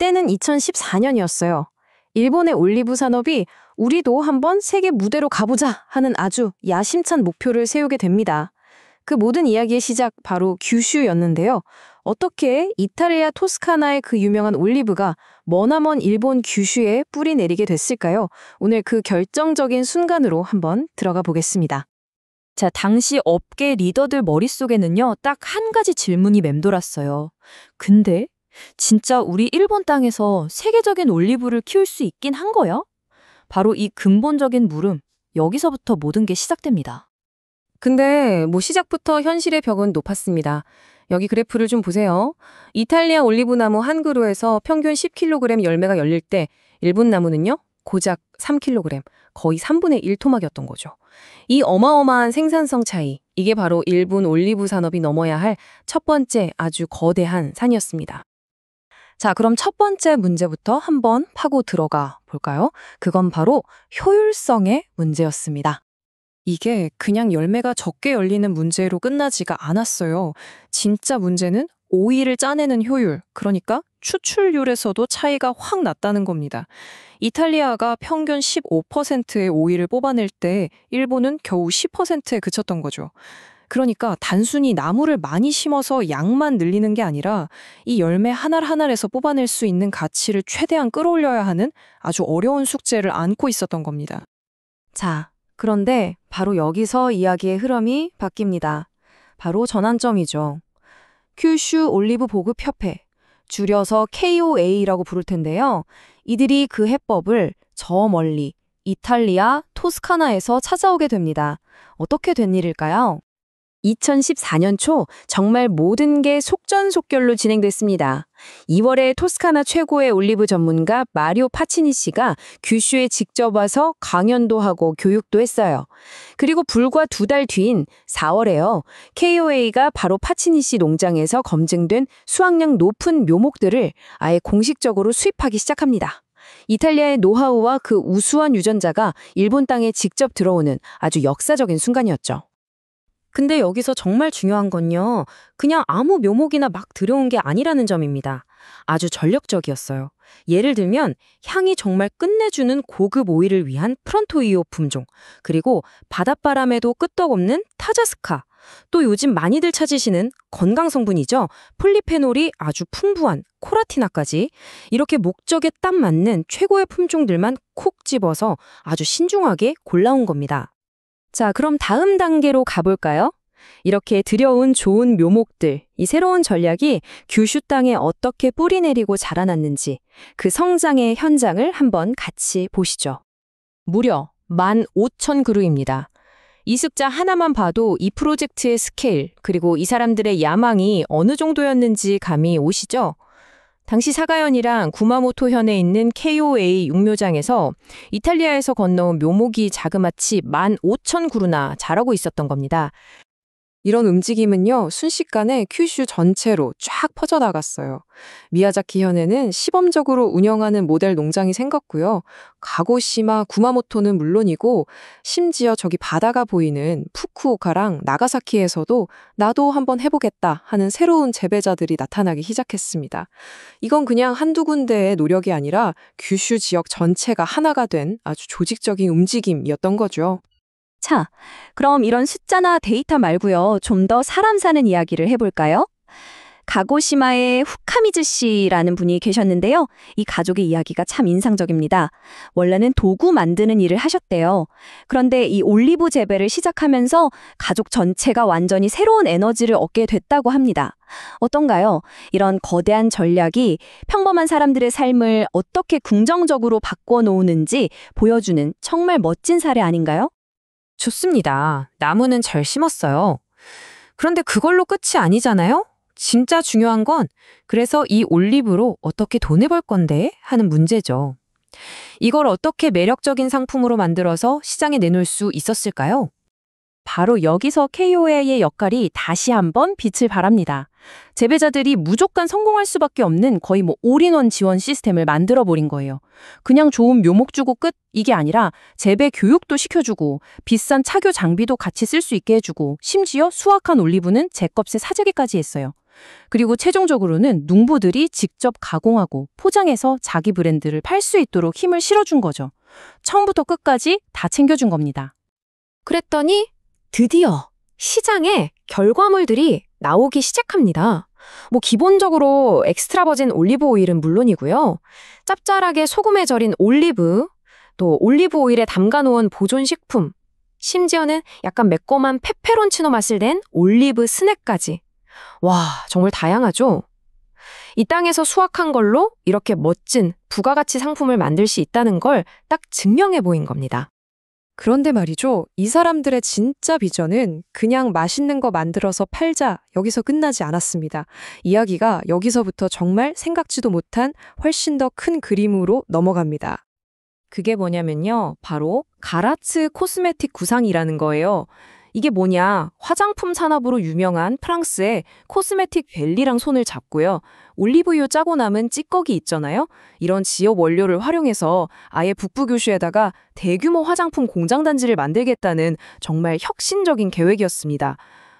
이때는 2014년이었어요. 일본의 올리브 산업이 우리도 한번 세계 무대로 가보자 하는 아주 야심찬 목표를 세우게 됩니다. 그 모든 이야기의 시작 바로 규슈였는데요. 어떻게 이탈리아 토스카나의 그 유명한 올리브가 머나먼 일본 규슈에 뿌리 내리게 됐을까요? 오늘 그 결정적인 순간으로 한번 들어가 보겠습니다. 자, 당시 업계 리더들 머릿속에는요, 딱 한 가지 질문이 맴돌았어요. 근데 진짜 우리 일본 땅에서 세계적인 올리브를 키울 수 있긴 한 거야? 바로 이 근본적인 물음, 여기서부터 모든 게 시작됩니다. 근데 시작부터 현실의 벽은 높았습니다. 여기 그래프를 좀 보세요. 이탈리아 올리브나무 한 그루에서 평균 10kg 열매가 열릴 때 일본 나무는요, 고작 3kg, 거의 3분의 1 토막이었던 거죠. 이 어마어마한 생산성 차이, 이게 바로 일본 올리브 산업이 넘어야 할 첫 번째 아주 거대한 산이었습니다. 자, 그럼 첫 번째 문제부터 한번 파고 들어가 볼까요? 그건 바로 효율성의 문제였습니다. 이게 그냥 열매가 적게 열리는 문제로 끝나지가 않았어요. 진짜 문제는 오이를 짜내는 효율, 그러니까 추출률에서도 차이가 확 났다는 겁니다. 이탈리아가 평균 15%의 오이를 뽑아낼 때 일본은 겨우 10%에 그쳤던 거죠. 그러니까 단순히 나무를 많이 심어서 양만 늘리는 게 아니라 이 열매 하나하나에서 뽑아낼 수 있는 가치를 최대한 끌어올려야 하는 아주 어려운 숙제를 안고 있었던 겁니다. 자, 그런데 바로 여기서 이야기의 흐름이 바뀝니다. 바로 전환점이죠. 큐슈 올리브 보급 협회, 줄여서 KOA라고 부를 텐데요. 이들이 그 해법을 저 멀리 이탈리아 토스카나에서 찾아오게 됩니다. 어떻게 된 일일까요? 2014년 초 정말 모든 게 속전속결로 진행됐습니다. 2월에 토스카나 최고의 올리브 전문가 마리오 파치니 씨가 규슈에 직접 와서 강연도 하고 교육도 했어요. 그리고 불과 2달 뒤인 4월에요. KOA가 바로 파치니 씨 농장에서 검증된 수확량 높은 묘목들을 아예 공식적으로 수입하기 시작합니다. 이탈리아의 노하우와 그 우수한 유전자가 일본 땅에 직접 들어오는 아주 역사적인 순간이었죠. 근데 여기서 정말 중요한 건요, 그냥 아무 묘목이나 막 들여온 게 아니라는 점입니다. 아주 전략적이었어요. 예를 들면 향이 정말 끝내주는 고급 오이를 위한 프론토이오 품종, 그리고 바닷바람에도 끄떡없는 타자스카, 또 요즘 많이들 찾으시는 건강 성분이죠. 폴리페놀이 아주 풍부한 코라티나까지, 이렇게 목적에 딱 맞는 최고의 품종들만 콕 집어서 아주 신중하게 골라온 겁니다. 자, 그럼 다음 단계로 가볼까요? 이렇게 들여온 좋은 묘목들, 이 새로운 전략이 규슈 땅에 어떻게 뿌리 내리고 자라났는지 그 성장의 현장을 한번 같이 보시죠. 무려 15,000그루입니다. 이 숫자 하나만 봐도 이 프로젝트의 스케일, 그리고 이 사람들의 야망이 어느 정도였는지 감이 오시죠? 당시 사가현이랑 구마모토 현에 있는 KOA 육묘장에서 이탈리아에서 건너온 묘목이 자그마치 15,000그루나 자라고 있었던 겁니다. 이런 움직임은요, 순식간에 큐슈 전체로 쫙 퍼져나갔어요. 미야자키 현에는 시범적으로 운영하는 모델 농장이 생겼고요. 가고시마, 구마모토는 물론이고 심지어 저기 바다가 보이는 푸쿠오카랑 나가사키에서도 나도 한번 해보겠다 하는 새로운 재배자들이 나타나기 시작했습니다. 이건 그냥 한두 군데의 노력이 아니라 규슈 지역 전체가 하나가 된 아주 조직적인 움직임이었던 거죠. 자, 그럼 이런 숫자나 데이터 말고요, 좀 더 사람 사는 이야기를 해볼까요? 가고시마의 후카미즈 씨라는 분이 계셨는데요. 이 가족의 이야기가 참 인상적입니다. 원래는 도구 만드는 일을 하셨대요. 그런데 이 올리브 재배를 시작하면서 가족 전체가 완전히 새로운 에너지를 얻게 됐다고 합니다. 어떤가요? 이런 거대한 전략이 평범한 사람들의 삶을 어떻게 긍정적으로 바꿔놓는지 보여주는 정말 멋진 사례 아닌가요? 좋습니다. 나무는 잘 심었어요. 그런데 그걸로 끝이 아니잖아요? 진짜 중요한 건 그래서 이 올리브로 어떻게 돈을 벌 건데 하는 문제죠. 이걸 어떻게 매력적인 상품으로 만들어서 시장에 내놓을 수 있었을까요? 바로 여기서 KOA의 역할이 다시 한번 빛을 발합니다. 재배자들이 무조건 성공할 수밖에 없는 거의 올인원 지원 시스템을 만들어버린 거예요. 그냥 좋은 묘목 주고 끝 이게 아니라 재배 교육도 시켜주고 비싼 차교 장비도 같이 쓸 수 있게 해주고 심지어 수확한 올리브는 제값에 사재기까지 했어요. 그리고 최종적으로는 농부들이 직접 가공하고 포장해서 자기 브랜드를 팔 수 있도록 힘을 실어준 거죠. 처음부터 끝까지 다 챙겨준 겁니다. 그랬더니 드디어 시장에 결과물들이 나오기 시작합니다. 기본적으로 엑스트라 버진 올리브 오일은 물론이고요. 짭짤하게 소금에 절인 올리브, 또 올리브 오일에 담가놓은 보존식품, 심지어는 약간 매콤한 페페론치노 맛을 낸 올리브 스낵까지. 와, 정말 다양하죠? 이 땅에서 수확한 걸로 이렇게 멋진 부가가치 상품을 만들 수 있다는 걸 딱 증명해 보인 겁니다. 그런데 말이죠. 이 사람들의 진짜 비전은 그냥 맛있는 거 만들어서 팔자 여기서 끝나지 않았습니다. 이야기가 여기서부터 정말 생각지도 못한 훨씬 더 큰 그림으로 넘어갑니다. 그게 뭐냐면요. 바로 가라츠 코스메틱 구상이라는 거예요. 이게 뭐냐? 화장품 산업으로 유명한 프랑스의 코스메틱 밸리랑 손을 잡고요. 올리브유 짜고 남은 찌꺼기 있잖아요. 이런 지역 원료를 활용해서 아예 북부교슈에다가 대규모 화장품 공장 단지를 만들겠다는 정말 혁신적인 계획이었습니다.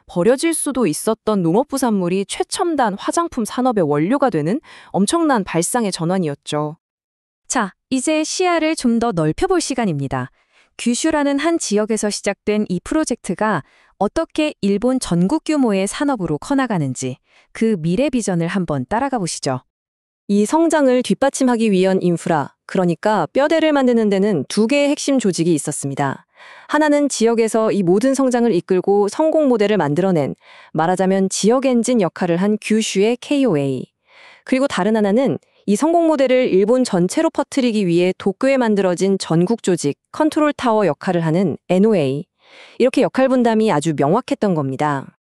버려질 수도 있었던 농업부산물이 최첨단 화장품 산업의 원료가 되는 엄청난 발상의 전환이었죠. 자, 이제 시야를 좀 더 넓혀볼 시간입니다. 규슈라는 한 지역에서 시작된 이 프로젝트가 어떻게 일본 전국 규모의 산업으로 커나가는지 그 미래 비전을 한번 따라가 보시죠. 이 성장을 뒷받침하기 위한 인프라, 그러니까 뼈대를 만드는 데는 두 개의 핵심 조직이 있었습니다. 하나는 지역에서 이 모든 성장을 이끌고 성공 모델을 만들어낸, 말하자면 지역 엔진 역할을 한 규슈의 KOA. 그리고 다른 하나는 이 성공 모델을 일본 전체로 퍼뜨리기 위해 도쿄에 만들어진 전국 조직, 컨트롤 타워 역할을 하는 NOA. 이렇게 역할 분담이 아주 명확했던 겁니다.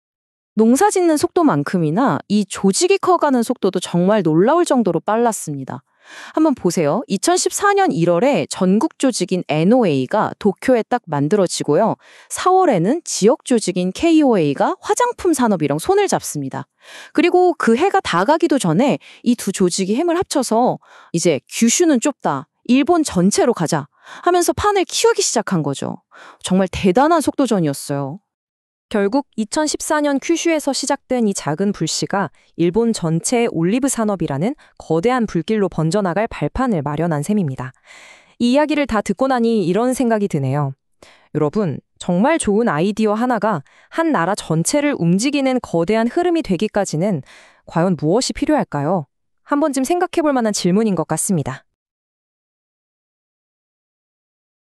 농사 짓는 속도만큼이나 이 조직이 커가는 속도도 정말 놀라울 정도로 빨랐습니다. 한번 보세요. 2014년 1월에 전국 조직인 NOA가 도쿄에 딱 만들어지고요. 4월에는 지역 조직인 KOA가 화장품 산업이랑 손을 잡습니다. 그리고 그 해가 다 가기도 전에 이 두 조직이 힘을 합쳐서 이제 규슈는 좁다, 일본 전체로 가자 하면서 판을 키우기 시작한 거죠. 정말 대단한 속도전이었어요. 결국 2014년 큐슈에서 시작된 이 작은 불씨가 일본 전체의 올리브 산업이라는 거대한 불길로 번져나갈 발판을 마련한 셈입니다. 이 이야기를 다 듣고 나니 이런 생각이 드네요. 여러분, 정말 좋은 아이디어 하나가 한 나라 전체를 움직이는 거대한 흐름이 되기까지는 과연 무엇이 필요할까요? 한 번쯤 생각해 볼 만한 질문인 것 같습니다.